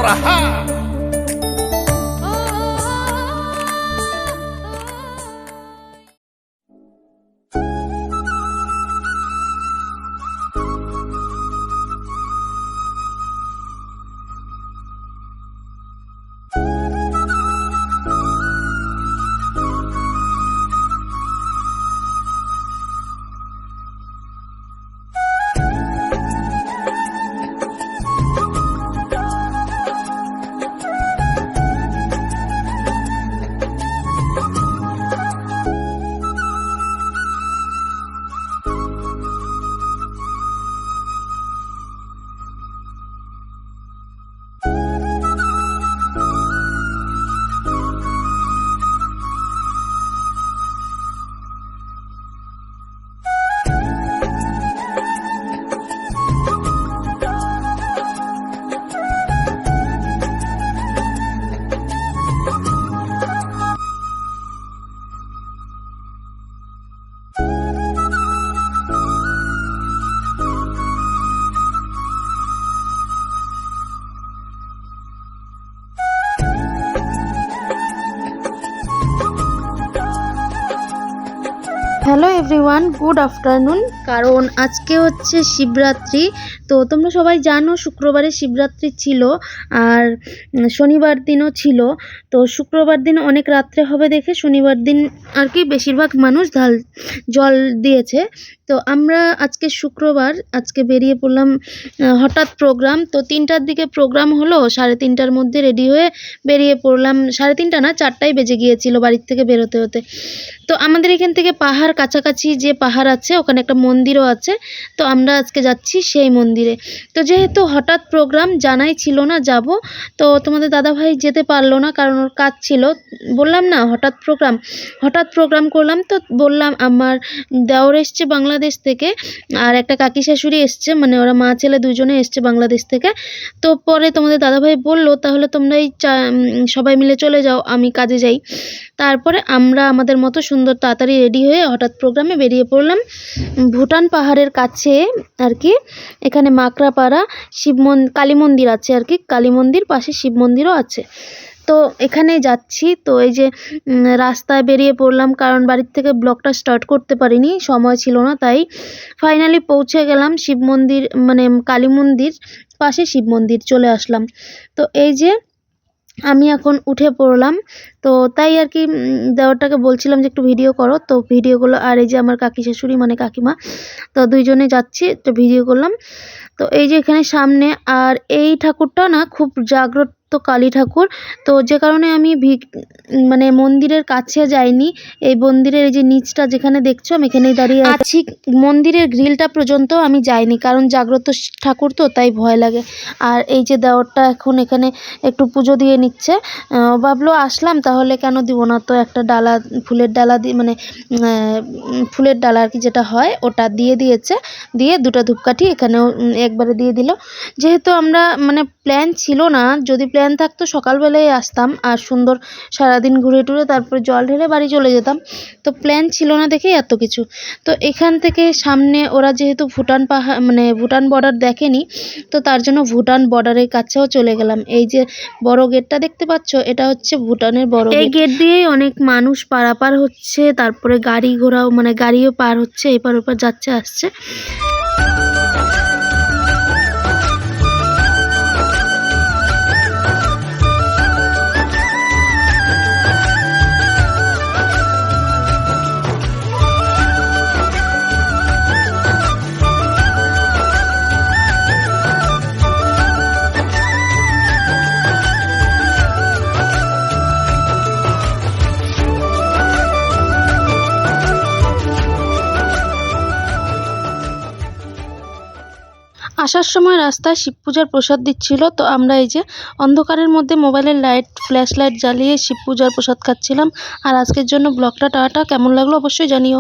स्वाहा। Hello everyone, good afternoon. কারণ আজকে হচ্ছে শিবরাত্রি, তো তোমরা সবাই জানো শুক্রবারে শিবরাত্রি ছিল আর শনিবার দিনও ছিল। তো শুক্রবার দিন অনেক রাত্রে হবে দেখে শনিবার দিন আর কি বেশিরভাগ মানুষ জল দিয়েছে। তো আমরা আজকে শুক্রবার, আজকে বেরিয়ে পড়লাম হঠাৎ প্রোগ্রাম। তো 3টার দিকে প্রোগ্রাম হলো, 3:30টার মধ্যে রেডি হয়ে বেরিয়ে পড়লাম। 3:30 না, 4টাই বেজে গিয়েছিল বাড়ির থেকে বেরোতে হতে। তো আমাদের এখান থেকে পাহাড় কাছাকাছি যে পাহাড় আছে ওখানে একটা মন্দিরও আছে, তো আমরা আজকে যাচ্ছি সেই মন্দিরে। তো যেহেতু হঠাৎ প্রোগ্রাম, জানাই ছিল না যাব, তো তোমাদের দাদাভাই যেতে পারলো না কারণ ওর কাজ ছিল। বললাম না হঠাৎ প্রোগ্রাম করলাম। তো বললাম আমার দেওর এসছে বাংলাদেশ থেকে আর একটা কাকি শাশুড়ি এসছে, মানে ওরা মা ছেলে দুজনে এসছে বাংলাদেশ থেকে। তো পরে তোমাদের দাদাভাই বললো তাহলে তোমরা এই সবাই মিলে চলে যাও, আমি কাজে যাই। তারপরে আমরা আমাদের মতো সুন্দর তাড়াতাড়ি রেডি হয়ে হঠাৎ প্রোগ্রামে বেরিয়ে পড়লাম ভুটান পাহাড়ের কাছে আর কি। এখানে মাকড়াপাড়া কালী মন্দির আছে আর কি, কালী মন্দির পাশে শিব মন্দিরও আছে। তো এখানে যাচ্ছি। তো এই যে রাস্তায় বেরিয়ে পড়লাম, কারণ বাড়ির থেকে ব্লগটা স্টার্ট করতে পারিনি, সময় ছিল না, তাই ফাইনালি পৌঁছে গেলাম শিব মন্দির, মানে কালী মন্দির পাশে শিব মন্দির চলে আসলাম। তো এই যে আমি এখন উঠে পড়লাম, তো তাই আর কি দেওরটাকে বলছিলাম যে একটু ভিডিও করো, তো ভিডিওগুলো। আর এই যে আমার কাকি শাশুড়ি মানে কাকিমা, তো দুইজনে যাচ্ছি, তো ভিডিও করলাম। তো এই যে এখানে সামনে, আর এই ঠাকুরটা না খুব জাগ্রত কালী ঠাকুর, তো যে কারণে আমি মানে মন্দিরের কাছে যাইনি। এই মন্দিরের এই যে নিচটা যেখানে দেখছো আমি এখানেই দাঁড়িয়ে আছি, মন্দিরের গ্রিলটা পর্যন্ত আমি যাইনি কারণ জাগ্রত ঠাকুর তো, তাই ভয় লাগে। আর এই যে দেওরটা এখন এখানে একটু পুজো দিয়ে নিচ্ছে, ভাবলো আসলাম তাহলে কেন দিব না, তো একটা ডালা, ফুলের ডালা দিয়ে, মানে ফুলের ডালা আর কি যেটা হয় ওটা দিয়েছে, দিয়ে 2টা ধূপকাঠি এখানেও একবারে দিয়ে দিল। যেহেতু আমরা মানে প্ল্যান ছিল না, যদি প্ল্যান থাকতো সকালবেলায় আসতাম আর সুন্দর সারাদিন ঘুরে টুরে তারপরে জল ঢেলে বাড়ি চলে যেতাম, তো প্ল্যান ছিল না দেখেই এত কিছু। তো এখান থেকে সামনে ওরা যেহেতু ভুটান পাহাড় মানে ভুটান বর্ডার দেখেনি, তো তার জন্য ভুটান বর্ডারের কাছেও চলে গেলাম। এই যে বড় গেটটা দেখতে পাচ্ছ, এটা হচ্ছে ভুটানের বড় গেট। এই গেট দিয়েই অনেক মানুষ পারাপার হচ্ছে, তারপরে গাড়ি ঘোড়াও মানে গাড়িও পার হচ্ছে, এপার ওপার যাচ্ছে আসছে। আসার সময় রাস্তায় শিব পূজার প্রসাদ দিচ্ছিল, তো আমরা এই যে অন্ধকারের মধ্যে মোবাইলের ফ্ল্যাশ লাইট জ্বালিয়ে শিব পূজার প্রসাদ খাচ্ছিলাম। আর আজকের জন্য ব্লগটা টাটা, কেমন লাগলো অবশ্যই জানিও।